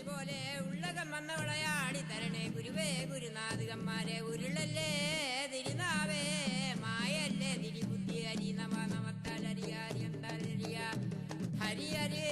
പോലെ ഉള്ളകം വന്ന വിളയാടി തരണേ ഗുരുവേ ഗുരുനാഥകന്മാരെ ഉരുളല്ലേ തിരുനാവേ മായല്ലേ തിരിബുദ്ധി ഹരി നമ നമത്താൽ ഹരിയാരി എന്താൽ ഹരി ഹരി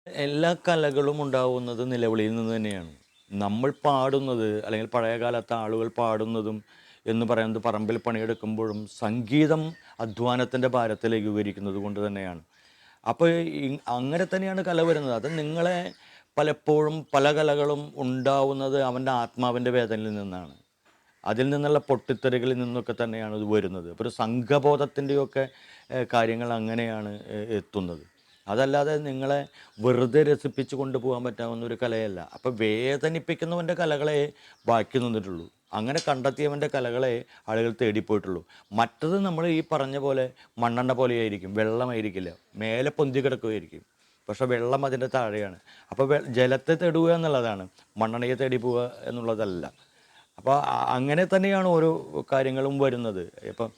എല്ലാ കലകളും ഉണ്ടാവുന്നത് നിലവിളിയിൽ നിന്ന് തന്നെയാണ്. നമ്മൾ പാടുന്നത് അല്ലെങ്കിൽ പഴയ കാലത്തെ ആളുകൾ പാടുന്നതും എന്ന് പറയുന്നത് പറമ്പിൽ പണിയെടുക്കുമ്പോഴും സംഗീതം അധ്വാനത്തിൻ്റെ ഭാരത്തിലേക്ക് വിവരിക്കുന്നത് കൊണ്ട് തന്നെയാണ്. അപ്പോൾ അങ്ങനെ തന്നെയാണ് കല വരുന്നത്. അത് നിങ്ങളെ പലപ്പോഴും പല കലകളും ഉണ്ടാവുന്നത് അവൻ്റെ ആത്മാവിൻ്റെ വേദനയിൽ നിന്നാണ്, അതിൽ നിന്നുള്ള പൊട്ടിത്തെറികളിൽ നിന്നൊക്കെ തന്നെയാണ് ഇത് വരുന്നത്. അപ്പോൾ ഒരു സംഘബോധത്തിൻ്റെയൊക്കെ കാര്യങ്ങൾ അങ്ങനെയാണ് എത്തുന്നത്. അതല്ലാതെ നിങ്ങളെ വെറുതെ രസിപ്പിച്ച് കൊണ്ടുപോകാൻ പറ്റാവുന്ന ഒരു കലയല്ല. അപ്പോൾ വേദനിപ്പിക്കുന്നവൻ്റെ കലകളെ ബാക്കി നിന്നിട്ടുള്ളൂ, അങ്ങനെ കണ്ടെത്തിയവൻ്റെ കലകളെ ആളുകൾ തേടിപ്പോയിട്ടുള്ളൂ. മറ്റത് നമ്മൾ ഈ പറഞ്ഞ പോലെ മണ്ണെണ്ണ പോലെയായിരിക്കും, വെള്ളമായിരിക്കില്ല, മേലെ പൊന്തി കിടക്കുകയായിരിക്കും, പക്ഷെ വെള്ളം അതിൻ്റെ താഴെയാണ്. അപ്പോൾ ജലത്തെ തേടുക എന്നുള്ളതാണ്, മണ്ണെണ്ണയെ തേടി പോവുക എന്നുള്ളതല്ല. അപ്പോൾ അങ്ങനെ തന്നെയാണ് ഓരോ കാര്യങ്ങളും വരുന്നത്. ഇപ്പം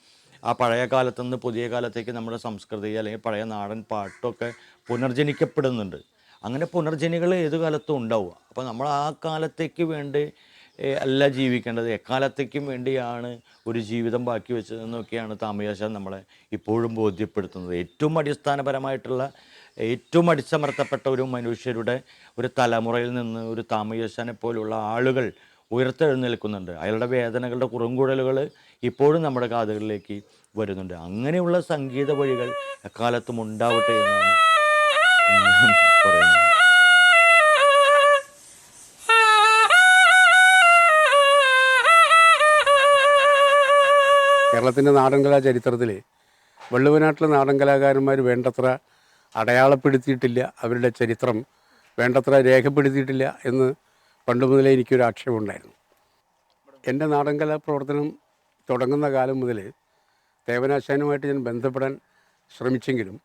ആ പഴയ കാലത്തു നിന്ന് പുതിയ കാലത്തേക്ക് നമ്മുടെ സംസ്കൃതി അല്ലെങ്കിൽ പഴയ നാടൻ പാട്ടൊക്കെ പുനർജനിക്കപ്പെടുന്നുണ്ട്. അങ്ങനെ പുനർജനികൾ ഏത് കാലത്തും ഉണ്ടാവും. അപ്പോൾ നമ്മൾ ആ കാലത്തേക്ക് വേണ്ടി അല്ല ജീവിക്കേണ്ടത്, എക്കാലത്തേക്കും വേണ്ടിയാണ് ഒരു ജീവിതം ബാക്കി വെച്ചതെന്നൊക്കെയാണ് താമയാശാൻ നമ്മളെ ഇപ്പോഴും ബോധ്യപ്പെടുത്തുന്നത്. ഏറ്റവും അടിസ്ഥാനപരമായിട്ടുള്ള ഏറ്റവും അടിച്ചമർത്തപ്പെട്ട ഒരു മനുഷ്യരുടെ ഒരു തലമുറയിൽ നിന്ന് ഒരു താമയാശാനെ പോലുള്ള ആളുകൾ ഉയർത്തെഴുന്നേൽക്കുന്നുണ്ട്. അയാളുടെ വേദനകളുടെ കുറുങ്കുഴലുകൾ ഇപ്പോഴും നമ്മുടെ കാതുകളിലേക്ക് വരുന്നുണ്ട്. അങ്ങനെയുള്ള സംഗീത വഴികൾ എക്കാലത്തും ഉണ്ടാവട്ടെ എന്നാണ് പറയുന്നത്. കേരളത്തിൻ്റെ നാടൻകലാ ചരിത്രത്തിൽ വള്ളുവനാട്ടിലെ നാടൻ കലാകാരന്മാർ വേണ്ടത്ര അടയാളപ്പെടുത്തിയിട്ടില്ല, അവരുടെ ചരിത്രം വേണ്ടത്ര രേഖപ്പെടുത്തിയിട്ടില്ല എന്ന് പണ്ട് മുതലേ എനിക്കൊരു ആക്ഷേപമുണ്ടായിരുന്നു. എൻ്റെ നാടൻകലാ പ്രവർത്തനം തുടങ്ങുന്ന കാലം മുതൽ തേവനാശാനുമായിട്ട് ഞാൻ ബന്ധപ്പെടാൻ ശ്രമിച്ചെങ്കിലും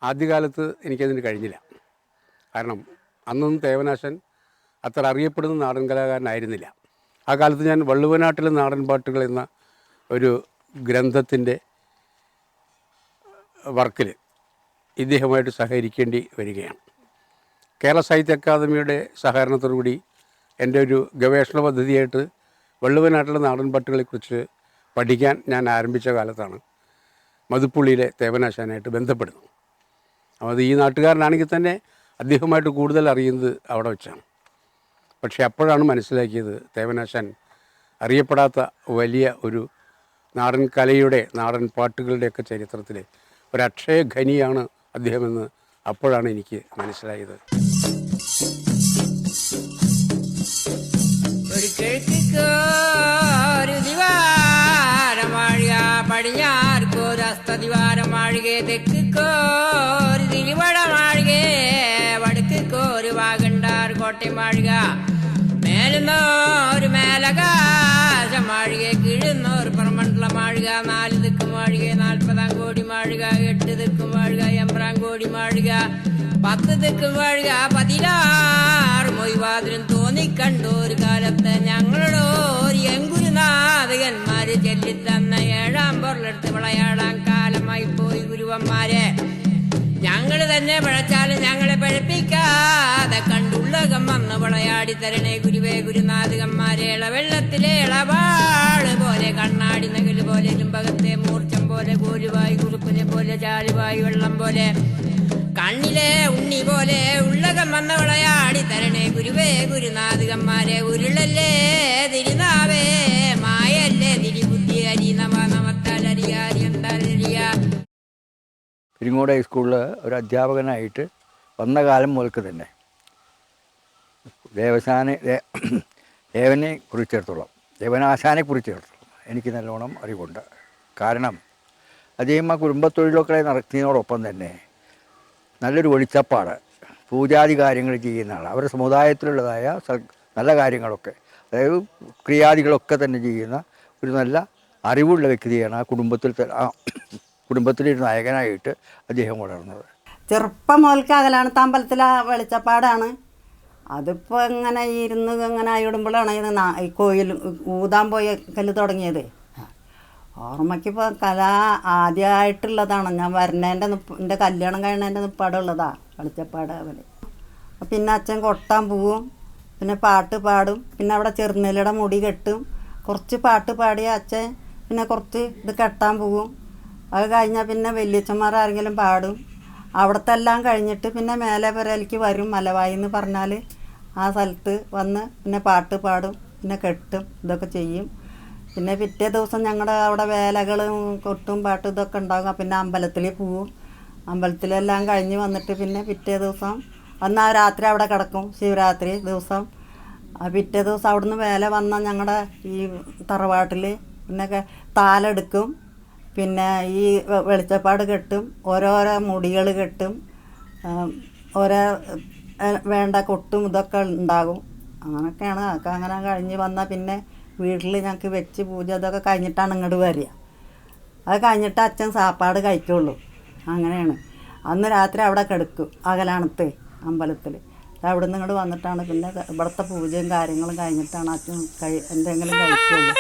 ആദ്യകാലത്ത് എനിക്കതിന് കഴിഞ്ഞില്ല. കാരണം അന്നൊന്നും തേവനാശാൻ അത്ര അറിയപ്പെടുന്ന നാടൻ കലാകാരനായിരുന്നില്ല. ആ കാലത്ത് ഞാൻ വള്ളുവനാട്ടിലെ നാടൻ പാട്ടുകൾ എന്ന ഒരു ഗ്രന്ഥത്തിൻ്റെ വർക്കിൽ ഇദ്ദേഹമായിട്ട് സഹകരിക്കേണ്ടി വരികയാണ്. കേരള സാഹിത്യ അക്കാദമിയുടെ സഹകരണത്തോടുകൂടി എൻ്റെ ഒരു ഗവേഷണ പദ്ധതിയായിട്ട് വള്ളുവനാട്ടിലെ നാടൻ പാട്ടുകളെക്കുറിച്ച് പഠിക്കാൻ ഞാൻ ആരംഭിച്ച കാലത്താണ് മതുപ്പുള്ളിയിലെ തേവനാശാനായിട്ട് ബന്ധപ്പെടുന്നത്. അത് ഈ നാട്ടുകാരനാണെങ്കിൽ തന്നെ അദ്ദേഹമായിട്ട് കൂടുതൽ അറിയുന്നത് അവിടെ വെച്ചാണ്. പക്ഷേ അപ്പോഴാണ് മനസ്സിലാക്കിയത് തേവനാശാൻ അറിയപ്പെടാത്ത വലിയ ഒരു നാടൻ കലയുടെ നാടൻ പാട്ടുകളുടെയൊക്കെ ചരിത്രത്തിൽ ഒരു അക്ഷയ ഖനിയാണ് അദ്ദേഹമെന്ന് അപ്പോഴാണ് എനിക്ക് മനസ്സിലായത്. ഒരു കിഴക്കിക്കോരു ദിവാരമാഴിക, പടിഞ്ഞാർക്കോരു അസ്തദിവാരമാഴിക, തെക്കിക്കോരു തിരുവടമാഴിക, വടക്കിക്കോരു വാഗണ്ടാർ കോട്ടയമാഴിക, മേലുന്നോരു മേലകാശമാഴിക, കീഴുന്നോരു പ്രമണ്ഡലമാഴിക, 4 ദിക്ക് മാഴിക, 40 കോടി മാഴിക, 8 ദിക്ക് മാഴിക, 80 കോടി മാഴിക, 10 ദിക്ക് മാഴിക, 16 മൊയ്വാതിരും തോന്നിക്കണ്ടു ഒരു കാലത്ത് ഞങ്ങളുടെ ഒരു എങ്കുരുനാഥകന്മാര് ചൊല്ലിത്തന്ന 7-ാം പൊരുളെടുത്ത് വിളയാടാൻ കാലമായി പോയി ഗുരുവന്മാരെ. ഞങ്ങൾ തന്നെ പിഴച്ചാലും ഞങ്ങളെ പഴപ്പിക്കാതെ കണ്ടുള്ളകം വന്ന് വിളയാടി തരണേ ഗുരുവേ ഗുരുനാഥകന്മാരെ. ഇളവെള്ളത്തിലെ ഇളവാട് പോലെ, കണ്ണാടി നകല് പോലെ, ചുംബകത്തെ മൂർച്ചം പോലെ, ഗോരുവായി കുറുപ്പിനെ പോലെ, ചാലുവായി വെള്ളം പോലെ, കണ്ണിലെ ഉണ്ണി പോലെ ഉള്ളകം വന്ന വിളയാടി തരണേ ഗുരുവേ ഗുരുനാഥകന്മാരെ ഉരുളല്ലേ തിരുനാവേ മായല്ലേ തിരിബുദ്ധി അരി നമത്താലരിയാരി എന്താലരിയ. പെരിങ്ങോട് ഹൈസ്കൂളിൽ ഒരു അധ്യാപകനായിട്ട് വന്ന കാലം മുതൽക്ക് തന്നെ ദേവനെ കുറിച്ചിടത്തോളം ദേവനാശാനെ കുറിച്ചിടത്തോളം എനിക്ക് നല്ലോണം അറിവുണ്ട്. കാരണം അദ്ദേഹം ആ കുടുംബത്തൊഴിലൊക്കെ നടത്തിയതോടൊപ്പം തന്നെ നല്ലൊരു വെളിച്ചപ്പാട് പൂജാതി കാര്യങ്ങൾ ചെയ്യുന്ന ആൾ. അവരുടെ സമുദായത്തിലുള്ളതായ നല്ല കാര്യങ്ങളൊക്കെ, അതായത് ക്രിയാദികളൊക്കെ തന്നെ ചെയ്യുന്ന ഒരു നല്ല അറിവുള്ള വ്യക്തിയാണ് ആ കുടുംബത്തിലൊരു നായകനായിട്ട് അദ്ദേഹം വളർന്നത്. ചെറുപ്പം മുതൽക്ക് അകലാണത്ത് അമ്പലത്തിലെ വെളിച്ചപ്പാടാണ്. അതിപ്പോൾ ഇങ്ങനെ ഇരുന്ന് ഇങ്ങനെ ആയിടുമ്പോഴാണ് ഈ കോയിൽ ഊതാൻ പോയ കല്ല് തുടങ്ങിയത്. ഓർമ്മയ്ക്കിപ്പോൾ കല ആദ്യമായിട്ടുള്ളതാണ്. ഞാൻ വരണേൻ്റെ എൻ്റെ കല്യാണം കഴിയണേൻ്റെ നിപ്പാടുള്ളതാണ് വെളിച്ചപ്പാട് അവൽ. പിന്നെ അച്ഛൻ കൊട്ടാൻ പോവും, പിന്നെ പാട്ട് പാടും, പിന്നെ അവിടെ ചെറുനെല്ലിയുടെ മുടി കെട്ടും, കുറച്ച് പാട്ട് പാടിയ അച്ഛൻ പിന്നെ കുറച്ച് ഇത് കെട്ടാൻ പോവും. അത് കഴിഞ്ഞാൽ പിന്നെ വലിയച്ഛന്മാർ ആരെങ്കിലും പാടും. അവിടുത്തെ എല്ലാം കഴിഞ്ഞിട്ട് പിന്നെ മേലെ പുരയിലേക്ക് വരും. മലവായി എന്ന് പറഞ്ഞാൽ ആ സ്ഥലത്ത് വന്ന് പിന്നെ പാട്ട് പാടും, പിന്നെ കെട്ടും, ഇതൊക്കെ ചെയ്യും. പിന്നെ പിറ്റേ ദിവസം ഞങ്ങളുടെ അവിടെ വേലകളും കൊട്ടും പാട്ടും ഇതൊക്കെ ഉണ്ടാകും. പിന്നെ അമ്പലത്തിൽ പോവും. അമ്പലത്തിലെല്ലാം കഴിഞ്ഞ് വന്നിട്ട് പിന്നെ പിറ്റേ ദിവസം വന്ന് ആ രാത്രി അവിടെ കിടക്കും. ശിവരാത്രി ദിവസം പിറ്റേ ദിവസം അവിടുന്ന് വേല വന്നാൽ ഞങ്ങളുടെ ഈ തറവാട്ടിൽ പിന്നെ താലെടുക്കും. പിന്നെ ഈ വെളിച്ചപ്പാട് കെട്ടും, ഓരോരോ മുടികൾ കെട്ടും, ഓരോ വേണ്ട കൊട്ടും ഇതൊക്കെ ഉണ്ടാകും. അങ്ങനെയൊക്കെയാണ്. അതൊക്കെ അങ്ങനെ കഴിഞ്ഞ് വന്നാൽ പിന്നെ വീട്ടിൽ ഞങ്ങൾക്ക് വെച്ച് പൂജ ഇതൊക്കെ കഴിഞ്ഞിട്ടാണ് ഇങ്ങോട്ട് വരിക. അത് കഴിഞ്ഞിട്ട് അച്ഛൻ സാപ്പാട് കഴിക്കുള്ളൂ. അങ്ങനെയാണ്. അന്ന് രാത്രി അവിടെ കിടക്കും അകലാണത്ത് അമ്പലത്തിൽ. അവിടെ നിന്ന് ഇങ്ങോട്ട് വന്നിട്ടാണ് പിന്നെ ഇവിടുത്തെ പൂജയും കാര്യങ്ങളും കഴിഞ്ഞിട്ടാണ് അച്ഛൻ എന്തെങ്കിലും കഴിക്കുള്ളൂ.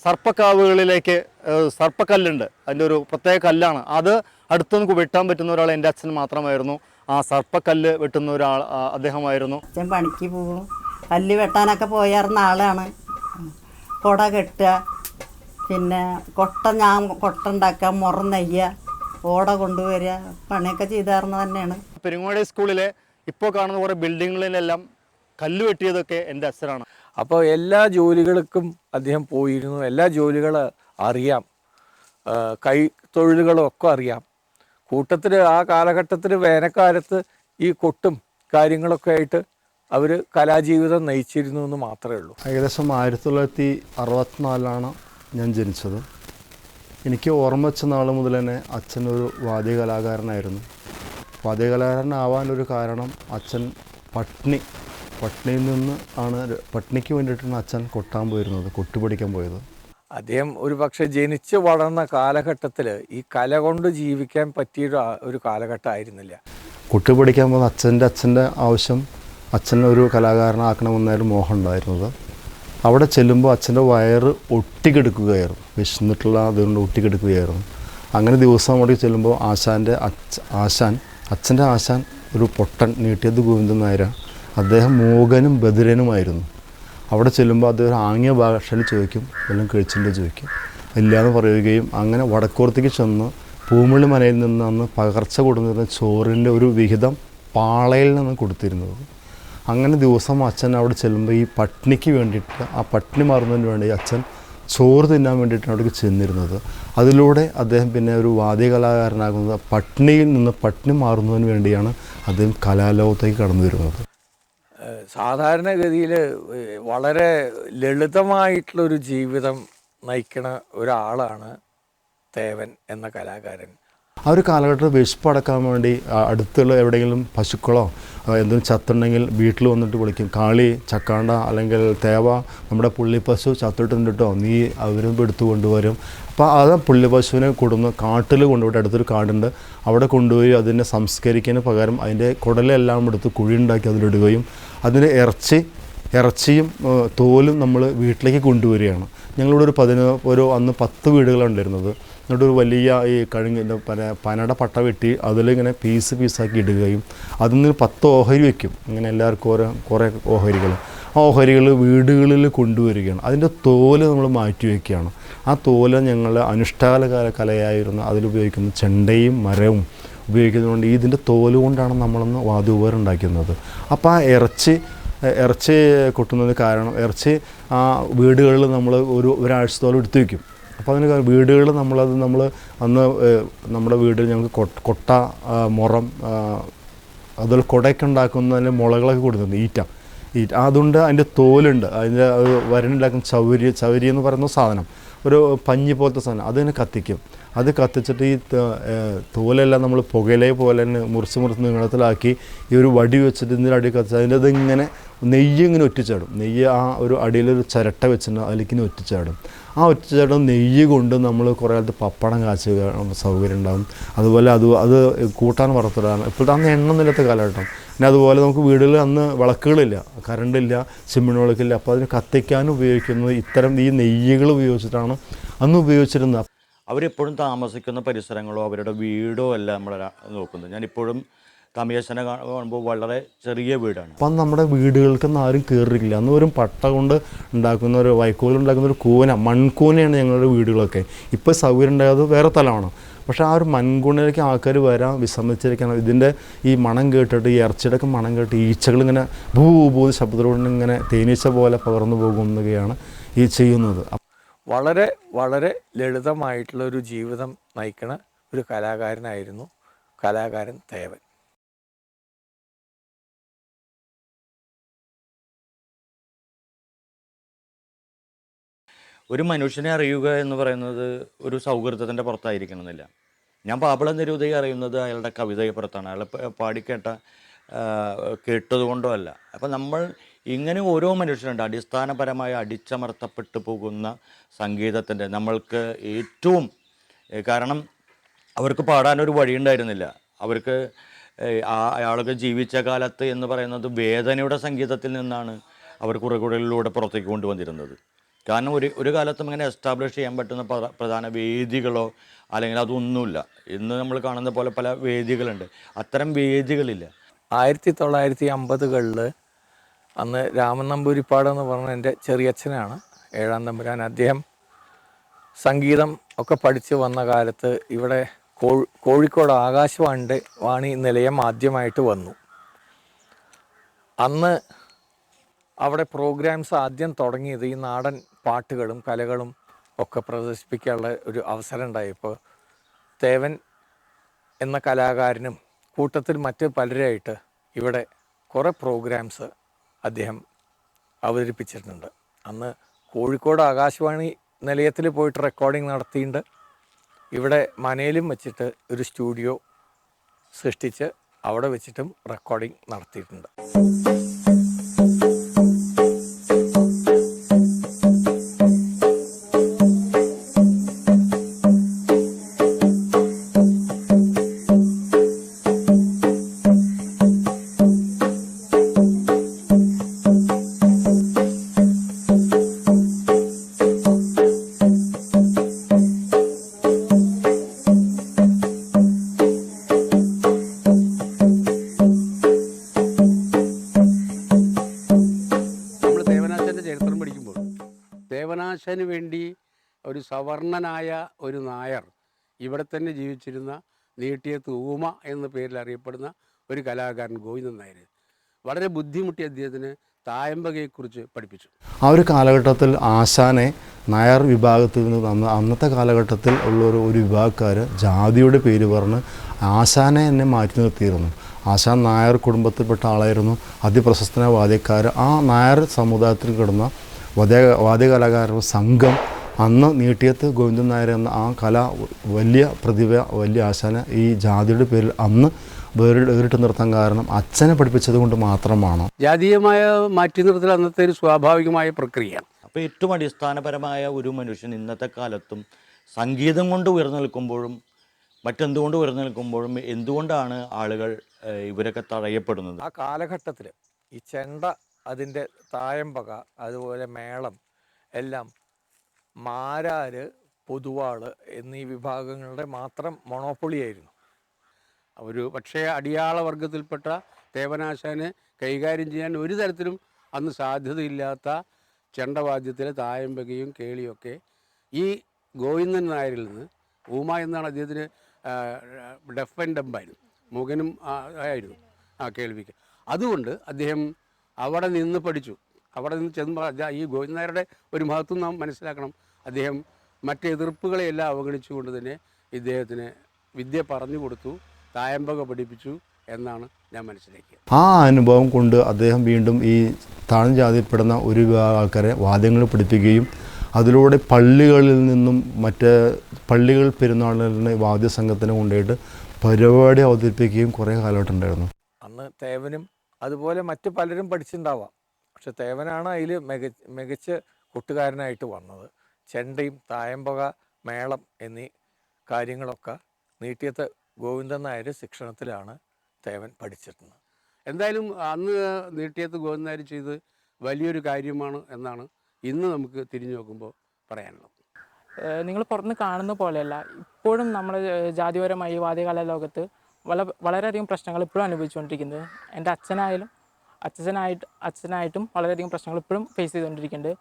സർപ്പക്കാവുകളിലേക്ക് സർപ്പക്കല്ലുണ്ട്. അതിൻ്റെ ഒരു പ്രത്യേക കല്ലാണ് അത്. അടുത്തുനിന്ന് വെട്ടാൻ പറ്റുന്ന ഒരാൾ എൻ്റെ അച്ഛൻ മാത്രമായിരുന്നു. ആ സർപ്പക്കല്ല് വെട്ടുന്ന ഒരാൾ അദ്ദേഹമായിരുന്നു. അച്ഛൻ പണിക്ക് പോകും. കല്ല് വെട്ടാനൊക്കെ പോയായിരുന്ന ആളാണ്. കുട കെട്ടുക, പിന്നെ ഞാൻ കൊട്ട ഉണ്ടാക്കുക, മുറ നെയ്യുക, ഓട കൊണ്ടുവരിക, പണിയൊക്കെ ചെയ്തായിരുന്ന തന്നെയാണ്. പെരിങ്ങോട് സ്കൂളിലെ ഇപ്പോൾ കാണുന്ന കുറേ ബിൽഡിങ്ങുകളിലെല്ലാം കല്ല് വെട്ടിയതൊക്കെ എൻ്റെ അച്ഛനാണ്. അപ്പോൾ എല്ലാ ജോലികൾക്കും അദ്ദേഹം പോയിരുന്നു. എല്ലാ ജോലികൾ അറിയാം, കൈ തൊഴിലുകളൊക്കെ അറിയാം. കൂട്ടത്തിൽ ആ കാലഘട്ടത്തിൽ വേനൽക്കാലത്ത് ഈ കൊട്ടും കാര്യങ്ങളൊക്കെ ആയിട്ട് അവർ കലാജീവിതം നയിച്ചിരുന്നു എന്ന് മാത്രമേ ഉള്ളൂ. ഏകദേശം 1964 ഞാൻ ജനിച്ചത്. എനിക്ക് ഓർമ്മ വെച്ച നാൾ മുതൽ തന്നെ അച്ഛനൊരു വാദ്യകലാകാരനായിരുന്നു. വാദ്യകലാകാരനാവാനൊരു കാരണം അച്ഛൻ പട്നിയിൽ നിന്ന് പട്നിക്ക് വേണ്ടിയിട്ടാണ് അച്ഛൻ കൊട്ടാൻ പോയിരുന്നത്, കൊട്ടുപഠിക്കാൻ പോയത്. അദ്ദേഹം ഒരു പക്ഷേ ജനിച്ച് വളർന്ന കാലഘട്ടത്തിൽ ഈ കല കൊണ്ട് ജീവിക്കാൻ പറ്റിയ ഒരു കാലഘട്ടമായിരുന്നില്ല. കൊട്ടുപഠിക്കാൻ പോകുന്ന അച്ഛൻ്റെ ആവശ്യം അച്ഛനെ ഒരു കലാകാരനാക്കണമെന്നായിരുന്നു മോഹം ഉണ്ടായിരുന്നത്. അവിടെ ചെല്ലുമ്പോൾ അച്ഛൻ്റെ വയറ് ഒട്ടിക്കെടുക്കുകയായിരുന്നു, വിശന്നിട്ടുള്ള അതുകൊണ്ട് ഒട്ടിക്കെടുക്കുകയായിരുന്നു. അങ്ങനെ ദിവസം അവിടെ ചെല്ലുമ്പോൾ അച്ഛൻ്റെ ആശാൻ ഒരു പൊട്ടൻ നീട്ടിയത് ഗോവിന്ദൻ നായർ. അദ്ദേഹം മൂകനും ബധിരനുമായിരുന്നു. അവിടെ ചെല്ലുമ്പോൾ അദ്ദേഹം ആംഗ്യ ഭാഷയിൽ ചോദിക്കും, വല്ലതും കഴിച്ചിട്ട് ചോദിക്കും. ഇല്ലയെന്ന് പറയുകയും അങ്ങനെ വടക്കോർത്തേക്ക് ചെന്ന് പൂമുള്ളി മനയിൽ നിന്ന് അന്ന് പകർച്ച കൊടുത്തിരുന്ന ചോറിൻ്റെ ഒരു വിഹിതം പാളയിൽ നിന്ന് കൊടുത്തിരുന്നത്. അങ്ങനെ ദിവസം അച്ഛൻ അവിടെ ചെല്ലുമ്പോൾ ഈ പട്നിക്ക് വേണ്ടിയിട്ട്, ആ പട്നി മാറുന്നതിന് വേണ്ടി അച്ഛൻ ചോറ് തിന്നാൻ വേണ്ടിയിട്ടാണ് അവിടേക്ക് ചെന്നിരുന്നത്. അതിലൂടെ അദ്ദേഹം പിന്നെ ഒരു വാദ്യകലാകാരനാകുന്നത് പട്നിയിൽ നിന്ന് പട്നി മാറുന്നതിന് വേണ്ടിയാണ് അദ്ദേഹം കലാലോകത്തേക്ക് കടന്നു വരുന്നത്. സാധാരണഗതിയിൽ വളരെ ലളിതമായിട്ടുള്ളൊരു ജീവിതം നയിക്കുന്ന ഒരാളാണ് തേവൻ എന്ന കലാകാരൻ. ആ ഒരു കാലഘട്ടത്തിൽ വിശപ്പ് അടക്കാൻ വേണ്ടി അടുത്തുള്ള എവിടെയെങ്കിലും പശുക്കളോ എന്തെങ്കിലും ചത്തുണ്ടെങ്കിൽ വീട്ടിൽ വന്നിട്ട് വിളിക്കും, കാളി, ചക്കാണ്ട അല്ലെങ്കിൽ തേവ, നമ്മുടെ പുള്ളിപ്പശു ചത്തിട്ടുണ്ട് കേട്ടോ, നീ അവരും എടുത്തു കൊണ്ടുവരും. അപ്പോൾ അത് പുള്ളിപ്പശുവിനെ കൊടുന്ന് കാട്ടിൽ കൊണ്ടുപോയിട്ട് അടുത്തൊരു കാടുണ്ട്, അവിടെ കൊണ്ടുപോയി അതിനെ സംസ്കരിക്കുന്നതിന് പകരം അതിൻ്റെ കുടലെല്ലാം എടുത്ത് കുഴിയുണ്ടാക്കി അതിലിടുകയും അതിൻ്റെ ഇറച്ചിയും തോലും നമ്മൾ വീട്ടിലേക്ക് കൊണ്ടുവരികയാണ്. ഞങ്ങളിവിടെ ഒരു അന്ന് 10 വീടുകളാണ് ഉണ്ടായിരുന്നത്. എന്നിട്ട് ഒരു വലിയ ഈ പനയുടെ പട്ട വെട്ടി അതിലിങ്ങനെ പീസാക്കി ഇടുകയും അതിൽ നിന്ന് 10 ഓഹരി വയ്ക്കും. ഇങ്ങനെ എല്ലാവർക്കും കുറേ ഓഹരികൾ. ആ ഓഹരികൾ വീടുകളിൽ കൊണ്ടുവരികയാണ്. അതിൻ്റെ തോല് നമ്മൾ മാറ്റി വയ്ക്കുകയാണ്. ആ തോല് ഞങ്ങൾ അനുഷ്ഠാന കലയായിരുന്നു അതിലുപയോഗിക്കുന്ന ചെണ്ടയും മരവും ഉപയോഗിക്കുന്നതുകൊണ്ട് ഇതിൻ്റെ തോല് കൊണ്ടാണ് നമ്മളൊന്ന് വാദ്യോപകരണം ഉണ്ടാക്കുന്നത്. അപ്പോൾ ആ ഇറച്ചി കൊട്ടുന്നത് കാരണം ഇറച്ചി ആ വീടുകളിൽ നമ്മൾ ഒരാഴ്ചത്തോളം എടുത്തു വയ്ക്കും. അപ്പോൾ അതിന് വീടുകളിൽ നമ്മൾ അന്ന് നമ്മുടെ വീട്ടിൽ ഞങ്ങൾക്ക് കൊട്ട, മുറം, അതുപോലെ കുടയൊക്കെ ഉണ്ടാക്കുന്നതിന് മുളകളൊക്കെ കൊടുക്കുന്നുണ്ട്, ഈറ്റ അതുകൊണ്ട് അതിൻ്റെ തോലുണ്ട്. അതിൻ്റെ വരനുണ്ടാക്കുന്ന ചവരി എന്ന് പറയുന്ന സാധനം, ഒരു പഞ്ഞി പോലത്തെ സാധനം, അതിനെ കത്തിക്കും. അത് കത്തിച്ചിട്ട് ഈ തോലെല്ലാം നമ്മൾ പുകയിലെ പോലെ തന്നെ മുറിച്ച് നീളത്തിലാക്കി ഈ ഒരു വടി വെച്ചിട്ട് ഇതിൻ്റെ അടി കത്തിച്ച് അതിൻ്റെ അതിങ്ങനെ നെയ്യ് ഇങ്ങനെ ഒറ്റിച്ചാടും. നെയ്യ് ആ ഒരു അടിയിലൊരു ചിരട്ട വെച്ചിട്ട് അതിലേക്ക് ഒറ്റിച്ചാടും. ആ ഒറ്റിച്ചാടും നെയ്യ് കൊണ്ട് നമ്മൾ കുറേ കാലത്ത് പപ്പടം കാച്ചുക സൗകര്യം ഉണ്ടാകും. അതുപോലെ അത് കൂട്ടാൻ വറുത്തിടാൻ ഇപ്പോഴത്തെ അന്ന് എണ്ണൊന്നുമില്ലാത്ത കാലഘട്ടം. പിന്നെ അതുപോലെ നമുക്ക് വീടുകളിൽ അന്ന് വിളക്കുകളില്ല, കറണ്ടില്ല, ചിമ്മിണി വിളക്കില്ല. അപ്പോൾ അതിന് കത്തിക്കാനും ഉപയോഗിക്കുന്നത് ഇത്തരം ഈ നെയ്യുകൾ ഉപയോഗിച്ചിട്ടാണ് അന്ന് ഉപയോഗിച്ചിരുന്നത്. അവരെപ്പോഴും താമസിക്കുന്ന പരിസരങ്ങളോ അവരുടെ വീടോ അല്ല നമ്മളെ നോക്കുന്നത്. ഞാനിപ്പോഴും തമിഴച്ചനെ കാണുമ്പോൾ വളരെ ചെറിയ വീടാണ്. അപ്പം നമ്മുടെ വീടുകൾക്കൊന്നും ആരും കയറിയില്ല. അന്ന് വെറും പട്ട കൊണ്ട് ഉണ്ടാക്കുന്ന ഒരു വൈക്കോലുണ്ടാക്കുന്ന ഒരു മൺകൂനയാണ് ഞങ്ങളുടെ വീടുകളൊക്കെ. ഇപ്പോൾ സൗകര്യം ഉണ്ടായത് വേറെ സ്ഥലമാണ്. പക്ഷേ ആ ഒരു മൺകൂനയിലേക്ക് ആൾക്കാർ വരാൻ വിസമ്മതിച്ചിരിക്കണം. ഇതിൻ്റെ ഈ മണം കേട്ടിട്ട്, ഈ ഇറച്ചിയുടെയൊക്കെ മണം കേട്ട് ഈച്ചകളിങ്ങനെ ഭൂ ശബ്ദത്തോടെ ഇങ്ങനെ തേനീച്ച പോലെ പകർന്നു പോകുന്നതൊക്കെയാണ് ഈ ചെയ്യുന്നത്. വളരെ വളരെ ലളിതമായിട്ടുള്ളൊരു ജീവിതം നയിക്കണ ഒരു കലാകാരനായിരുന്നു കലാകാരൻ തേവൻ. ഒരു മനുഷ്യനെ അറിയുക എന്ന് പറയുന്നത് ഒരു സൗഹൃദത്തിൻ്റെ പുറത്തായിരിക്കണമെന്നില്ല. ഞാൻ പാപ്പള നിരൂപതയെ അറിയുന്നത് അയാളുടെ കവിതയെ പുറത്താണ്, അയാളെ കേട്ടതുകൊണ്ടോ അല്ല. അപ്പം നമ്മൾ ഇങ്ങനെ ഓരോ മനുഷ്യരുണ്ട് അടിസ്ഥാനപരമായി അടിച്ചമർത്തപ്പെട്ടു പോകുന്ന സംഗീതത്തിൻ്റെ നമ്മൾക്ക് ഏറ്റവും കാരണം അവർക്ക് പാടാനൊരു വഴിയുണ്ടായിരുന്നില്ല. അവർക്ക് അയാളൊക്കെ ജീവിച്ച കാലത്ത് എന്ന് പറയുന്നത് വേദനയുടെ സംഗീതത്തിൽ നിന്നാണ് അവർ കുറകളിലൂടെ പുറത്തേക്ക് കൊണ്ടുവന്നിരുന്നത്. കാരണം ഒരു കാലത്തും ഇങ്ങനെ എസ്റ്റാബ്ലിഷ് ചെയ്യാൻ പറ്റുന്ന പ്രധാന വേദികളോ അല്ലെങ്കിൽ അതൊന്നുമില്ല. ഇന്ന് നമ്മൾ കാണുന്ന പോലെ പല വേദികളുണ്ട്, അത്തരം വേദികളില്ല. 1950കളിൽ അന്ന് രാമൻ നമ്പൂതിരിപ്പാട് എന്ന് പറഞ്ഞ എൻ്റെ ചെറിയച്ഛനാണ് 7ാം തമ്പുരാൻ. അദ്ദേഹം സംഗീതം ഒക്കെ പഠിച്ച് വന്ന കാലത്ത് ഇവിടെ കോഴിക്കോട് ആകാശവാണി നിലയം ആദ്യമായിട്ട് വന്നു. അന്ന് അവിടെ പ്രോഗ്രാംസ് ആദ്യം തുടങ്ങിയത് ഈ നാടൻ പാട്ടുകളും കലകളും ഒക്കെ പ്രദർശിപ്പിക്കാനുള്ള ഒരു അവസരം ഉണ്ടായപ്പോൾ തേവൻ എന്ന കലാകാരനും കൂട്ടത്തിൽ മറ്റ് പലരായിട്ട് ഇവിടെ കുറേ പ്രോഗ്രാംസ് അദ്ദേഹം അവതരിപ്പിച്ചിട്ടുണ്ട്. അന്ന് കോഴിക്കോട് ആകാശവാണി നിലയത്തിൽ പോയിട്ട് റെക്കോർഡിംഗ് നടത്തിയിട്ടുണ്ട്. ഇവിടെ മനയിലും വെച്ചിട്ട് ഒരു സ്റ്റുഡിയോ സൃഷ്ടിച്ച് അവിടെ വെച്ചിട്ടും റെക്കോർഡിംഗ് നടത്തിയിട്ടുണ്ട്. ദേവനാശന് വേണ്ടി ഒരു സവർണനായ ഒരു നായർ ഇവിടെ തന്നെ ജീവിച്ചിരുന്ന നീട്ടിയത്ത് ഊമ എന്ന പേരിൽ അറിയപ്പെടുന്ന ഒരു കലാകാരൻ ഗോവിന്ദൻ നായർ വളരെ ബുദ്ധിമുട്ടി അദ്ദേഹത്തിന് തായമ്പകയെക്കുറിച്ച് പഠിപ്പിച്ചു. ആ ഒരു കാലഘട്ടത്തിൽ ആശാനെ നായർ വിഭാഗത്തിൽ നിന്ന് അന്നത്തെ കാലഘട്ടത്തിൽ ഉള്ളൊരു വിഭാഗക്കാർ ജാതിയുടെ പേര് പറഞ്ഞ് ആശാനെ എന്നെ മാറ്റി നിർത്തിയിരുന്നു. ആശാൻ നായർ കുടുംബത്തിൽപ്പെട്ട ആളായിരുന്നു, അതിപ്രശസ്തനായ വാദ്യക്കാർ. ആ നായർ സമുദായത്തിൽ കിടന്ന വാദ്യകലാകാരുടെ സംഘം അന്ന് നീട്ടിയത്ത് ഗോവിന്ദൻ നായർ എന്ന ആ കല വലിയ പ്രതിഭ, വലിയ ആശാന ഈ ജാതിയുടെ പേരിൽ അന്ന് വേറിട്ട് നിർത്താൻ കാരണം അച്ഛനെ പഠിപ്പിച്ചത് കൊണ്ട് മാത്രമാണോ? ജാതീയമായ മാറ്റി നിർത്തൽ അന്നത്തെ ഒരു സ്വാഭാവികമായ പ്രക്രിയയാണ്. അപ്പോൾ ഏറ്റവും അടിസ്ഥാനപരമായ ഒരു മനുഷ്യൻ ഇന്നത്തെ കാലത്തും സംഗീതം കൊണ്ട് ഉയർന്നു നിൽക്കുമ്പോഴും മറ്റെന്തുകൊണ്ട് ഉയർന്നു നിൽക്കുമ്പോഴും എന്തുകൊണ്ടാണ് ആളുകൾ ഇവരൊക്കെ തടയപ്പെടുന്നത്? ആ കാലഘട്ടത്തിൽ ഈ ചെണ്ട, അതിൻ്റെ തായമ്പക, അതുപോലെ മേളം എല്ലാം മാരാര്, പൊതുവാള് എന്നീ വിഭാഗങ്ങളുടെ മാത്രം മൊണോപ്പൊളിയായിരുന്നു. ഒരു പക്ഷേ അടിയാള വർഗത്തിൽപ്പെട്ട തേവനാശാനെ കൈകാര്യം ചെയ്യാൻ ഒരു തരത്തിലും അന്ന് സാധ്യതയില്ലാത്ത ചെണ്ടവാദ്യത്തിലെ തായമ്പകയും കേളിയൊക്കെ ഈ ഗോവിന്ദൻ നായരിൽ നിന്ന്, ഊമ എന്നാണ് അദ്ദേഹത്തിന്, ഡെഫ് ആൻഡ് ഡംബായിരുന്നു, മൂകനും ആയിരുന്നു കേൾവിക്ക്. അതുകൊണ്ട് അദ്ദേഹം അവിടെ നിന്ന് പഠിച്ചു. അവിടെ നിന്ന് ചെന്ന് ഈ ഗോവിന്ദൻ നായരുടെ ഒരു മഹത്വം നാം മനസ്സിലാക്കണം. അദ്ദേഹം മറ്റ് എതിർപ്പുകളെയെല്ലാം അവഗണിച്ചുകൊണ്ട് തന്നെ ഇദ്ദേഹത്തിന് വിദ്യ പറഞ്ഞു കൊടുത്തു, തായമ്പക പഠിപ്പിച്ചു എന്നാണ് ഞാൻ മനസ്സിലാക്കിയത്. ആ അനുഭവം കൊണ്ട് അദ്ദേഹം വീണ്ടും ഈ താഴ്ന്ന ജാതിയിൽപ്പെടുന്ന ഒരു വിഭാഗം ആൾക്കാരെ വാദ്യങ്ങൾ പഠിപ്പിക്കുകയും അതിലൂടെ പള്ളികളിൽ നിന്നും മറ്റ് പള്ളികൾ പെരുന്നാളിന് വാദ്യസംഘത്തിനെ കൊണ്ടുപോയിട്ട് പരിപാടി അവതരിപ്പിക്കുകയും കുറേ കാലഘട്ടം ഉണ്ടായിരുന്നു. അന്ന് തേവനും അതുപോലെ മറ്റു പലരും പഠിച്ചിട്ടുണ്ടാവാം. പക്ഷെ തേവനാണ് അതിൽ മികച്ച കൊട്ടുകാരനായിട്ട് വന്നത്. ചെണ്ടയും തായമ്പക, മേളം എന്നീ കാര്യങ്ങളൊക്കെ നീട്ടിയത്ത് ഗോവിന്ദൻ നായർ ശിക്ഷണത്തിലാണ് തേവൻ പഠിച്ചിരുന്നത്. എന്തായാലും അന്ന് നീട്ടിയത്ത് ഗോവിന്ദൻ നായർ ചെയ്ത് വലിയൊരു കാര്യമാണ് എന്നാണ് ഇന്ന് നമുക്ക് തിരിഞ്ഞു നോക്കുമ്പോൾ പറയാനുള്ളത്. നിങ്ങൾ പുറത്തുനിന്ന് കാണുന്ന പോലെയല്ല, ഇപ്പോഴും നമ്മുടെ ജാതിപരമായി വാദ്യകലാ ലോകത്ത് വളരെയധികം പ്രശ്നങ്ങൾ ഇപ്പോഴും അനുഭവിച്ചുകൊണ്ടിരിക്കുന്നത്. എൻ്റെ അച്ഛനായിട്ടും വളരെയധികം പ്രശ്നങ്ങൾ ഇപ്പോഴും ഫേസ് ചെയ്തുകൊണ്ടിരിക്കുന്നുണ്ട്.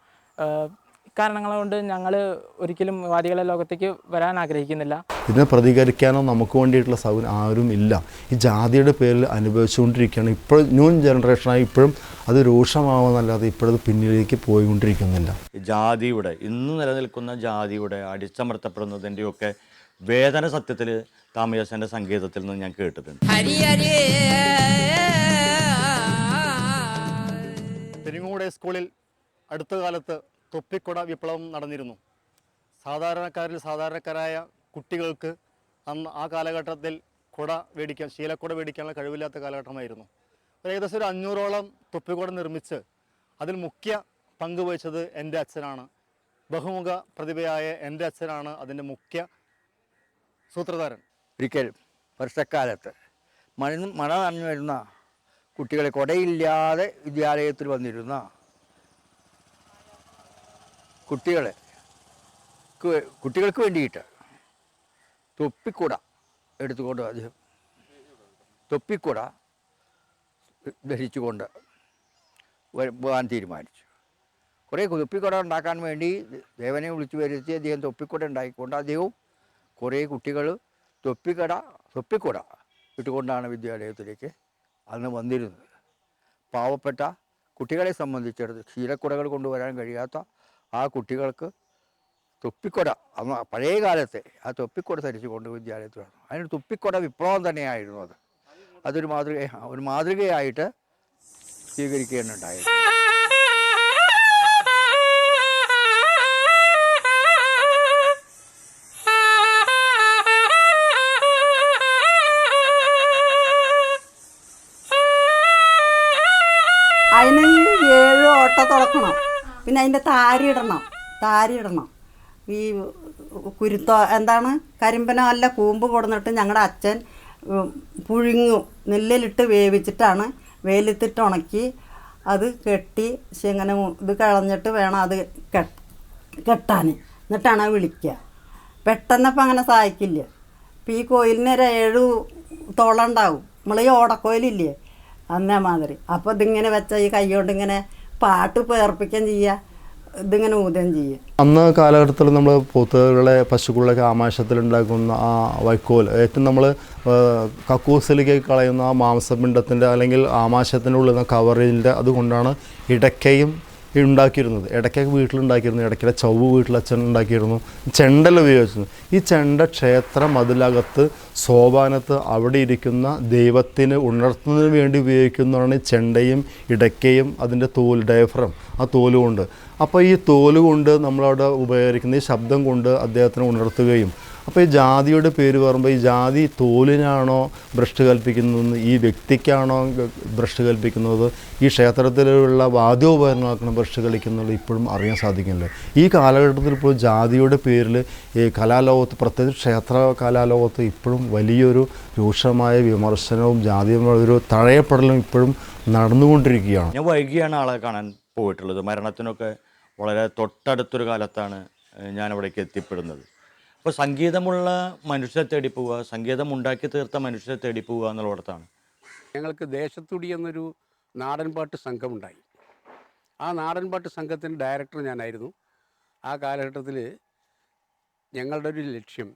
ഇക്കാരണങ്ങൾ കൊണ്ട് ഞങ്ങൾ ഒരിക്കലും വാദ്യകലാ ലോകത്തേക്ക് വരാൻ ആഗ്രഹിക്കുന്നില്ല. ഇതിനെ പ്രതികരിക്കാനോ നമുക്ക് വേണ്ടിയിട്ടുള്ള സൗകര്യം ആരും ഇല്ല. ഈ ജാതിയുടെ പേരിൽ അനുഭവിച്ചുകൊണ്ടിരിക്കുകയാണ്. ഇപ്പോൾ ന്യൂ ജനറേഷനായി ഇപ്പോഴും അത് രൂക്ഷമാവുന്നല്ലാതെ ഇപ്പോഴത് പിന്നിലേക്ക് പോയിക്കൊണ്ടിരിക്കുന്നില്ല. ജാതിയുടെ ഇന്ന് നിലനിൽക്കുന്ന ജാതിയുടെ അടിച്ചമർത്തപ്പെടുന്നതിൻ്റെയൊക്കെ വേദന സത്യത്തിൽ താമയാശൻ്റെ സംഗീതത്തിൽ നിന്ന് ഞാൻ കേട്ടിട്ടുണ്ട്. പെരിങ്ങോട് സ്കൂളിൽ അടുത്ത കാലത്ത് തൊപ്പിക്കുട വിപ്ലവം നടന്നിരുന്നു. സാധാരണക്കാരായ കുട്ടികൾക്ക് അന്ന് ആ കാലഘട്ടത്തിൽ ശീലക്കുട മേടിക്കാനുള്ള കഴിവില്ലാത്ത കാലഘട്ടമായിരുന്നു. ഏകദേശം ഒരു 500ഓളം തൊപ്പിക്കുട നിർമ്മിച്ച് അതിൽ മുഖ്യ പങ്ക് വഹിച്ചത് എൻ്റെ അച്ഛനാണ്. ബഹുമുഖ പ്രതിഭയായ എൻ്റെ അച്ഛനാണ് അതിൻ്റെ മുഖ്യ സൂത്രധാരൻ. ഒരിക്കൽ വർഷക്കാലത്ത് മഴ നനഞ്ഞു വരുന്ന കുട്ടികളെ കുടയില്ലാതെ വിദ്യാലയത്തിൽ വന്നിരുന്ന കുട്ടികൾക്ക് വേണ്ടിയിട്ട് തൊപ്പിക്കുട എടുത്തുകൊണ്ട് അദ്ദേഹം തൊപ്പിക്കുട ധരിച്ചുകൊണ്ട് പോകാൻ തീരുമാനിച്ചു. കുറേ തൊപ്പിക്കുട ഉണ്ടാക്കാൻ വേണ്ടി ദേവനെ വിളിച്ചു വരുത്തി അദ്ദേഹം തൊപ്പിക്കുട ഉണ്ടാക്കിക്കൊണ്ട് അദ്ദേഹവും കുറേ കുട്ടികൾ തൊപ്പിക്കുട ഇട്ടുകൊണ്ടാണ് വിദ്യാലയത്തിലേക്ക് അന്ന് വന്നിരുന്നത്. പാവപ്പെട്ട കുട്ടികളെ സംബന്ധിച്ചിടത്ത് ശീലക്കുടകൾ കൊണ്ടുവരാൻ കഴിയാത്ത ആ കുട്ടികൾക്ക് തൊപ്പിക്കുട, അന്ന് പഴയ കാലത്തെ ആ തൊപ്പിക്കുട ധരിച്ചുകൊണ്ട് വിദ്യാലയത്തിൽ വന്നു. അതിന് തൊപ്പിക്കുട വിപ്ലവം തന്നെയായിരുന്നു. അതൊരു മാതൃകയായിട്ട് സ്വീകരിക്കുകയുണ്ടായിരുന്നു. അതിന് 7 ഓട്ട തുറക്കണം, പിന്നെ അതിൻ്റെ താരി ഇടണം. ഈ കുരുത്തോ എന്താണ് കരിമ്പനോ അല്ല കൂമ്പ് കൊടുന്നിട്ട് ഞങ്ങളുടെ അച്ഛൻ പുഴുങ്ങും, നെല്ലിലിട്ട് വേവിച്ചിട്ടാണ് വെയിലത്തിട്ട് ഉണക്കി അത് കെട്ടി ഇങ്ങനെ ഇത് കളഞ്ഞിട്ട് വേണം അത് കെട്ടാൻ. എന്നിട്ടാണ് വിളിക്കുക. പെട്ടെന്നപ്പം അങ്ങനെ സഹായിക്കില്ല. ഇപ്പം ഈ കോയിലിന് ഒരു 7 തോളം ഉണ്ടാവും. നമ്മൾ ഈ ഓടക്കോയിലില്ലേ അന്നേ മാതിരി. അപ്പോൾ ഇതിങ്ങനെ വെച്ചാൽ ഈ കൈ കൊണ്ട് ഇങ്ങനെ പാട്ട് പേർപ്പിക്കാൻ ചെയ്യുക, ഇതിങ്ങനെ ഊതുകയും ചെയ്യുക. അന്ന് കാലഘട്ടത്തിൽ നമ്മൾ പോത്തുകളെ പശുക്കളൊക്കെ ആമാശയത്തിലുണ്ടാക്കുന്ന ആ വൈക്കോൽ ഏറ്റവും നമ്മൾ കക്കൂസിലേക്ക് കളയുന്ന ആ മാംസപിണ്ഡത്തിൻ്റെ അല്ലെങ്കിൽ ആമാശയത്തിൻ്റെ ഉള്ളിൽ കവറിൻ്റെ അതുകൊണ്ടാണ് ഇടയ്ക്കയും ഉണ്ടാക്കിയിരുന്നത്. ഇടയ്ക്കൊക്കെ വീട്ടിലുണ്ടാക്കിയിരുന്നു, ഇടയ്ക്കിടെ ചൊവ്വ് വീട്ടിൽ അച്ഛൻ ഉണ്ടാക്കിയിരുന്നു. ചെണ്ടൽ ഉപയോഗിച്ചിരുന്നു. ഈ ചെണ്ട ക്ഷേത്ര മതിലകത്ത് സോപാനത്ത് അവിടെ ഇരിക്കുന്ന ദൈവത്തിന് ഉണർത്തുന്നതിന് വേണ്ടി ഉപയോഗിക്കുന്നതാണ് ചെണ്ടയും ഇടയ്ക്കയും അതിൻ്റെ തോൽ ഡയഫ്രം, ആ തോലുകൊണ്ട്. അപ്പോൾ ഈ തോലുകൊണ്ട് നമ്മളവിടെ ഉപയോഗിക്കുന്ന ഈ ശബ്ദം കൊണ്ട് അദ്ദേഹത്തിനെ ഉണർത്തുകയും, അപ്പോൾ ഈ ജാതിയുടെ പേര് പറയുമ്പോൾ ഈ ജാതി തോലിനാണോ ഭ്രഷ്ട് കൽപ്പിക്കുന്നത്, ഈ വ്യക്തിക്കാണോ ഭ്രഷ്ട് കൽപ്പിക്കുന്നത്, ഈ ക്ഷേത്രത്തിലുള്ള വാദ്യോപകരണങ്ങളാണ് ഭ്രഷ്ട് കളിക്കുന്നത് ഇപ്പോഴും അറിയാൻ സാധിക്കുന്നില്ല. ഈ കാലഘട്ടത്തിൽ ഇപ്പോൾ ജാതിയുടെ പേരിൽ ഈ കലാലോകത്ത്, പ്രത്യേകിച്ച് ക്ഷേത്ര കലാലോകത്ത് ഇപ്പോഴും വലിയൊരു രൂക്ഷമായ വിമർശനവും ജാതിയുമായ ഒരു തഴയപ്പെടലും ഇപ്പോഴും നടന്നുകൊണ്ടിരിക്കുകയാണ്. ഞാൻ വൈകിയാണ് ആളെ കാണാൻ പോയിട്ടുള്ളത്. മരണത്തിനൊക്കെ വളരെ തൊട്ടടുത്തൊരു കാലത്താണ് ഞാനവിടേക്ക് എത്തിപ്പെടുന്നത്. അപ്പോൾ സംഗീതമുള്ള മനുഷ്യരെ തേടി പോവുക, സംഗീതം ഉണ്ടാക്കി തീർത്ത മനുഷ്യരെ തേടി പോവുക എന്നുള്ളിടത്താണ്. ഞങ്ങൾക്ക് ദേശത്തുടി എന്നൊരു നാടൻപാട്ട് സംഘമുണ്ടായി. ആ നാടൻപാട്ട് സംഘത്തിൻ്റെ ഡയറക്ടർ ഞാനായിരുന്നു. ആ കാലഘട്ടത്തിൽ ഞങ്ങളുടെ ഒരു ലക്ഷ്യം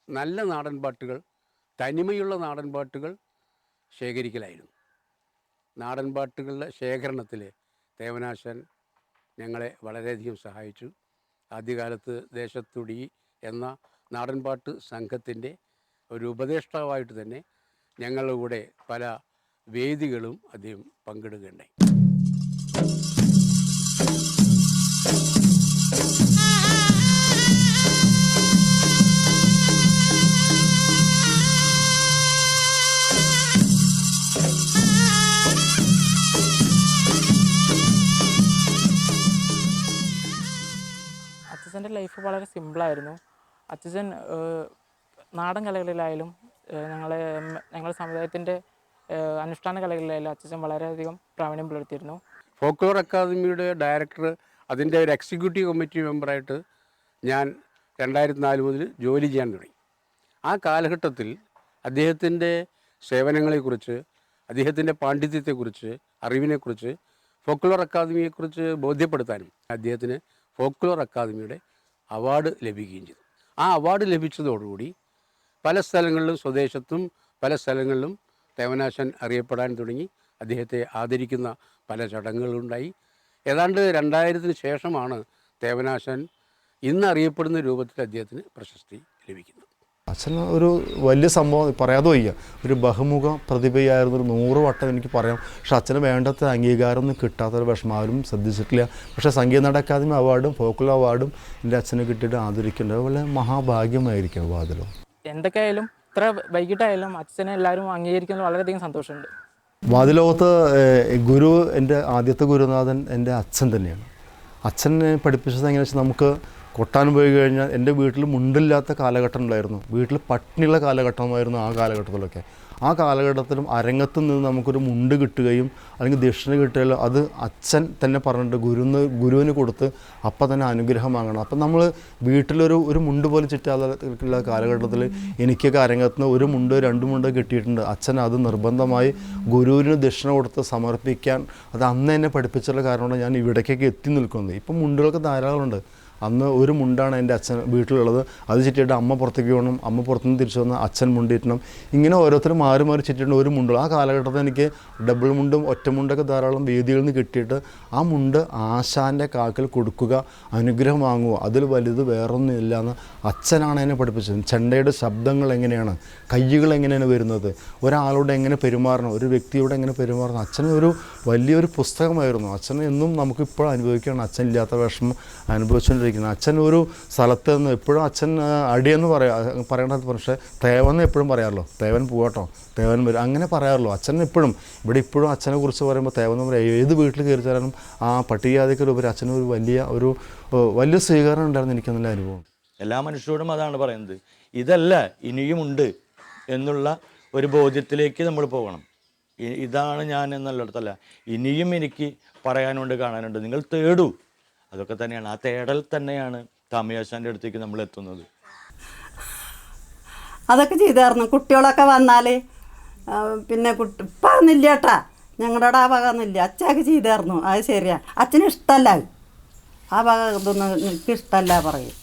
നല്ല നാടൻപാട്ടുകൾ, തനിമയുള്ള നാടൻപാട്ടുകൾ ശേഖരിക്കലായിരുന്നു. നാടൻപാട്ടുകളുടെ ശേഖരണത്തിൽ തേവനാശാൻ ഞങ്ങളെ വളരെയധികം സഹായിച്ചു. ആദ്യകാലത്ത് ദേശത്തുടി എന്ന നാടൻപാട്ട് സംഘത്തിൻ്റെ ഒരു ഉപദേഷ്ടാവായിട്ട് തന്നെ ഞങ്ങളുടെ കൂടെ പല വേദികളും അദ്ദേഹം പങ്കെടുക്കുകയുണ്ടായി. അച്ഛൻ്റെ ലൈഫ് വളരെ സിമ്പിളായിരുന്നു. അച്ഛൻ നാടൻ കലകളിലായാലും ഞങ്ങളുടെ സമുദായത്തിൻ്റെ അനുഷ്ഠാന കലകളിലായാലും അച്ഛൻ വളരെയധികം പ്രാവീണ്യം പുലർത്തിയിരുന്നു. ഫോക്ലോർ അക്കാദമിയുടെ ഡയറക്ടർ, അതിൻ്റെ ഒരു എക്സിക്യൂട്ടീവ് കമ്മിറ്റി മെമ്പറായിട്ട് ഞാൻ 2004 മുതൽ ജോലി ചെയ്യാൻ തുടങ്ങി. ആ കാലഘട്ടത്തിൽ അദ്ദേഹത്തിൻ്റെ സേവനങ്ങളെക്കുറിച്ച്, അദ്ദേഹത്തിൻ്റെ പാണ്ഡിത്യത്തെക്കുറിച്ച്, അറിവിനെക്കുറിച്ച്, ഫോക്ലോർ അക്കാദമിയെക്കുറിച്ച് ബോധ്യപ്പെടുത്താനും അദ്ദേഹത്തിന് ഫോക്ലോർ അക്കാദമിയുടെ അവാർഡ് ലഭിക്കുകയും ചെയ്തു. ആ അവാർഡ് ലഭിച്ചതോടുകൂടി പല സ്ഥലങ്ങളിലും, സ്വദേശത്തും പല സ്ഥലങ്ങളിലും തേവനാശാൻ അറിയപ്പെടാൻ തുടങ്ങി. അദ്ദേഹത്തെ ആദരിക്കുന്ന പല ചടങ്ങുകളുണ്ടായി. ഏതാണ്ട് 2000-ന് ശേഷമാണ് തേവനാശാൻ ഇന്ന് അറിയപ്പെടുന്ന രൂപത്തിൽ അദ്ദേഹത്തിന് പ്രശസ്തി ലഭിക്കുന്നത്. അച്ഛൻ ഒരു വലിയ സംഭവം പറയാതെ വയ്യ. ഒരു ബഹുമുഖ പ്രതിഭയായിരുന്നു. ഒരു 100 വട്ടം എനിക്ക് പറയാം. പക്ഷെ അച്ഛന് വേണ്ടത്ര അംഗീകാരമൊന്നും കിട്ടാത്തൊരു വിഷമാരും ശ്രദ്ധിച്ചിട്ടില്ല. പക്ഷേ സംഗീത നാടക അക്കാദമി അവാർഡും ഫോക്ലോർ അവാർഡും എൻ്റെ അച്ഛനെ കിട്ടിയിട്ട് ആദരിക്കേണ്ടത് വളരെ മഹാഭാഗ്യമായിരിക്കും. വാതിലോ എന്തൊക്കെയായാലും ഇത്ര വൈകിട്ടായാലും അച്ഛനെ എല്ലാവരും അംഗീകരിക്കുന്നത് വളരെയധികം സന്തോഷമുണ്ട്. വാതിലോകത്ത് ഗുരു, എൻ്റെ ആദ്യത്തെ ഗുരുനാഥൻ എൻ്റെ അച്ഛൻ തന്നെയാണ്. അച്ഛനെ പഠിപ്പിച്ചത് എങ്ങനെയാണെന്ന് വെച്ചാൽ, നമുക്ക് കൊട്ടാൻ പോയി കഴിഞ്ഞാൽ എൻ്റെ വീട്ടിൽ മുണ്ടില്ലാത്ത കാലഘട്ടം ഉണ്ടായിരുന്നു. വീട്ടിൽ പട്ടിണിയുള്ള കാലഘട്ടമായിരുന്നു ആ കാലഘട്ടത്തിലൊക്കെ. ആ കാലഘട്ടത്തിലും അരങ്ങത്ത് നിന്ന് നമുക്കൊരു മുണ്ട് കിട്ടുകയും അല്ലെങ്കിൽ ദക്ഷിണ കിട്ടുകയോ അത് അച്ഛൻ തന്നെ പറഞ്ഞിട്ട് ഗുരുവിന് കൊടുത്ത് അപ്പം തന്നെ അനുഗ്രഹം വാങ്ങണം. അപ്പം നമ്മൾ വീട്ടിലൊരു മുണ്ട് പോലും ചുറ്റാതുള്ള കാലഘട്ടത്തിൽ എനിക്കൊക്കെ അരങ്ങത്ത് നിന്ന് 1 മുണ്ട് 2 മുണ്ട് കിട്ടിയിട്ടുണ്ട്. അച്ഛൻ അത് നിർബന്ധമായി ഗുരുവിന് ദക്ഷിണ കൊടുത്ത് സമർപ്പിക്കാൻ അത് അന്ന് എന്നെ പഠിപ്പിച്ചുള്ള കാരണമാണ് ഞാൻ ഇവിടേക്കൊക്കെ എത്തി നിൽക്കുന്നത്. ഇപ്പം മുണ്ടുകളൊക്കെ ധാരാളമുണ്ട്. അന്ന് 1 മുണ്ടാണ് എൻ്റെ അച്ഛൻ വീട്ടിലുള്ളത്. അത് ചുറ്റിയിട്ട് അമ്മ പുറത്തേക്ക് പോകണം, അമ്മ പുറത്തുനിന്ന് തിരിച്ചു വന്ന് അച്ഛൻ മുണ്ടിയിട്ടണം. ഇങ്ങനെ ഓരോരുത്തരും മാറി മാറി ചുറ്റിയിട്ട് 1 മുണ്ട്. ആ കാലഘട്ടത്തിൽ എനിക്ക് ഡബിൾ മുണ്ടും ഒറ്റ മുണ്ടൊക്കെ ധാരാളം വേദികളിൽ നിന്ന് കിട്ടിയിട്ട് ആ മുണ്ട് ആശാൻ്റെ കാക്കിൽ കൊടുക്കുക, അനുഗ്രഹം വാങ്ങുക, അതിൽ വലുത് വേറൊന്നും ഇല്ല എന്ന് അച്ഛനാണ് എന്നെ പഠിപ്പിച്ചത്. ചെണ്ടയുടെ ശബ്ദങ്ങൾ എങ്ങനെയാണ്, കയ്യുകൾ എങ്ങനെയാണ് വരുന്നത്, ഒരാളോട് എങ്ങനെ പെരുമാറണം, ഒരു വ്യക്തിയോട് എങ്ങനെ പെരുമാറണം, അച്ഛന് ഒരു വലിയൊരു പുസ്തകമായിരുന്നു. അച്ഛൻ എന്നും നമുക്കിപ്പോൾ അനുഭവിക്കുകയാണ് അച്ഛൻ ഇല്ലാത്ത വിഷമം അനുഭവിച്ചുകൊണ്ടിരിക്കുന്നത്. അച്ഛൻ ഒരു സ്ഥലത്ത് നിന്ന് എപ്പോഴും അച്ഛൻ അടിയെന്ന് പറയേണ്ടത്, പക്ഷേ തേവെന്ന് എപ്പോഴും പറയാമല്ലോ, തേവൻ പോകട്ടോ, തേവൻ വരും, അങ്ങനെ പറയാമല്ലോ. അച്ഛൻ എപ്പോഴും ഇവിടെ ഇപ്പോഴും അച്ഛനെ കുറിച്ച് പറയുമ്പോൾ തേവെന്ന് പറയാം. ഏത് വീട്ടിൽ കയറി തരാനും ആ പട്ടികജാതിക്കുപരി അച്ഛന് ഒരു വലിയ സ്വീകരണം ഉണ്ടായിരുന്നു. എനിക്ക് നല്ല അനുഭവം. എല്ലാ മനുഷ്യരോടും അതാണ് പറയുന്നത്. ഇതല്ല ഇനിയുമുണ്ട് എന്നുള്ള ഒരു ബോധ്യത്തിലേക്ക് നമ്മൾ പോകണം. ഇതാണ് ഞാൻ എന്നുള്ളിടത്തല്ല, ഇനിയും എനിക്ക് പറയാനുണ്ട്, കാണാനുണ്ട്. നിങ്ങൾ തേടൂ. അതൊക്കെ തന്നെയാണ്, ആ തേടൽ തന്നെയാണ് താമിയാശാൻ്റെ അടുത്തേക്ക് നമ്മൾ എത്തുന്നത്. അതൊക്കെ ചെയ്തായിരുന്നു. കുട്ടികളൊക്കെ വന്നാൽ പിന്നെ ഇപ്പൊന്നില്ല കേട്ടാ, ഞങ്ങളുടെ ആ ഭാഗമൊന്നുമില്ല, അച്ഛനൊക്കെ ചെയ്തായിരുന്നു. അത് ശരിയാണ്, അച്ഛന് ഇഷ്ടമല്ല ആ ഭാഗം, ഇതൊന്നും എനിക്ക് ഇഷ്ടമല്ല പറയും.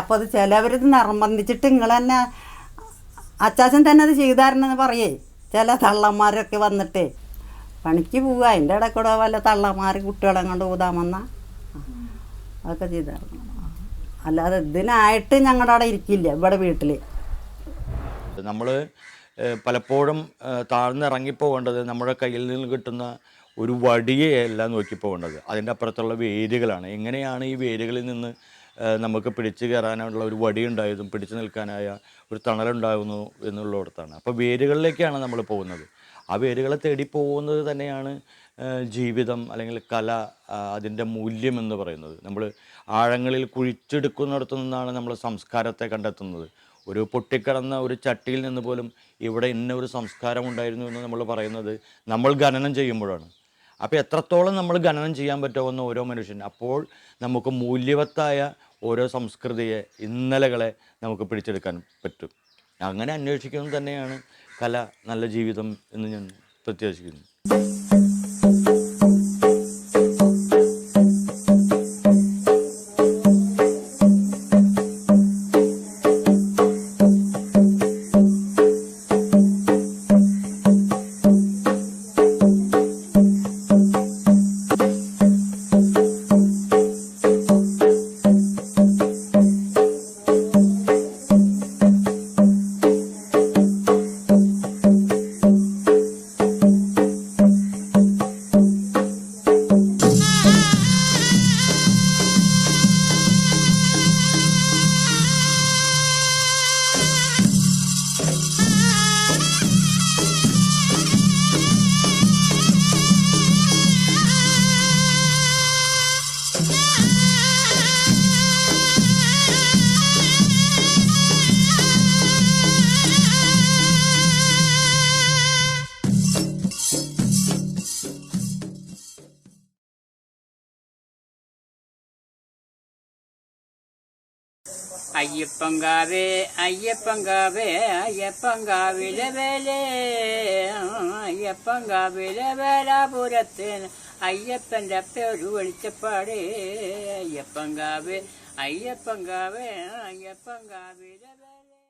അപ്പോൾ അത് ചിലവർ നിർബന്ധിച്ചിട്ട് നിങ്ങൾ തന്നെ അച്ചാച്ചൻ തന്നെ അത് ചെയ്തായിരുന്നെന്ന് പറയേ. ചില തള്ളന്മാരൊക്കെ വന്നിട്ട് പണിക്ക് പോവുക, അതിൻ്റെ ഇടയിൽ കൂടെ വല്ല തള്ളന്മാർ കുട്ടികളെ കൊണ്ട് ഊതാൻ വന്നാൽ അതൊക്കെ ചെയ്തായിരുന്നു. അല്ലാതെ ഇതിനായിട്ട് ഞങ്ങളുടെ അവിടെ ഇരിക്കില്ല ഇവിടെ വീട്ടിൽ. നമ്മൾ പലപ്പോഴും താഴ്ന്നിറങ്ങിപ്പോകേണ്ടത് നമ്മുടെ കയ്യിൽ നിന്ന് കിട്ടുന്ന ഒരു വടിയെയല്ല നോക്കി പോകേണ്ടത്, അതിൻ്റെ അപ്പുറത്തുള്ള വേരുകളാണ്. എങ്ങനെയാണ് ഈ വേരുകളിൽ നിന്ന് നമുക്ക് പിടിച്ചു കയറാനുള്ള ഒരു വടി ഉണ്ടായതും പിടിച്ചു നിൽക്കാനായ ഒരു തണലുണ്ടാകുന്നു എന്നുള്ളിടത്താണ്. അപ്പോൾ വേരുകളിലേക്കാണ് നമ്മൾ പോകുന്നത്. ആ വേരുകളെ തേടി പോകുന്നത് തന്നെയാണ് ജീവിതം അല്ലെങ്കിൽ കല, അതിൻ്റെ മൂല്യം എന്ന് പറയുന്നത്. നമ്മൾ ആഴങ്ങളിൽ കുഴിച്ചെടുക്കുന്നിടത്തു നിന്നാണ് നമ്മൾ സംസ്കാരത്തെ കണ്ടെത്തുന്നത്. ഒരു പൊട്ടിക്കിടന്ന ഒരു ചട്ടിയിൽ നിന്ന് പോലും ഇവിടെ ഇന്ന ഒരു സംസ്കാരം ഉണ്ടായിരുന്നു എന്ന് നമ്മൾ പറയുന്നത് നമ്മൾ ഖനനം ചെയ്യുമ്പോഴാണ്. അപ്പോൾ എത്രത്തോളം നമ്മൾ ഖനനം ചെയ്യാൻ പറ്റുമെന്ന് ഓരോ മനുഷ്യൻ, അപ്പോൾ നമുക്ക് മൂല്യവത്തായ ഓരോ സംസ്കൃതിയെ, ഇന്നലകളെ നമുക്ക് പിടിച്ചെടുക്കാൻ പറ്റും. അങ്ങനെ അന്വേഷിക്കുന്നത് തന്നെയാണ് കല, നല്ല ജീവിതം എന്ന് ഞാൻ പ്രത്യാശിക്കുന്നു. അയ്യപ്പങ്കാവേ അയ്യപ്പങ്കാവേ അയ്യപ്പങ്കാവിലെ വേലേ അയ്യപ്പങ്കാവിലെ വേലാപുരത്തിന് അയ്യപ്പൻ്റെ പേര് വെളിച്ചപ്പാടേ അയ്യപ്പങ്കാവേ അയ്യപ്പങ്കാവേ അയ്യപ്പങ്കാവിലെ വേലേ.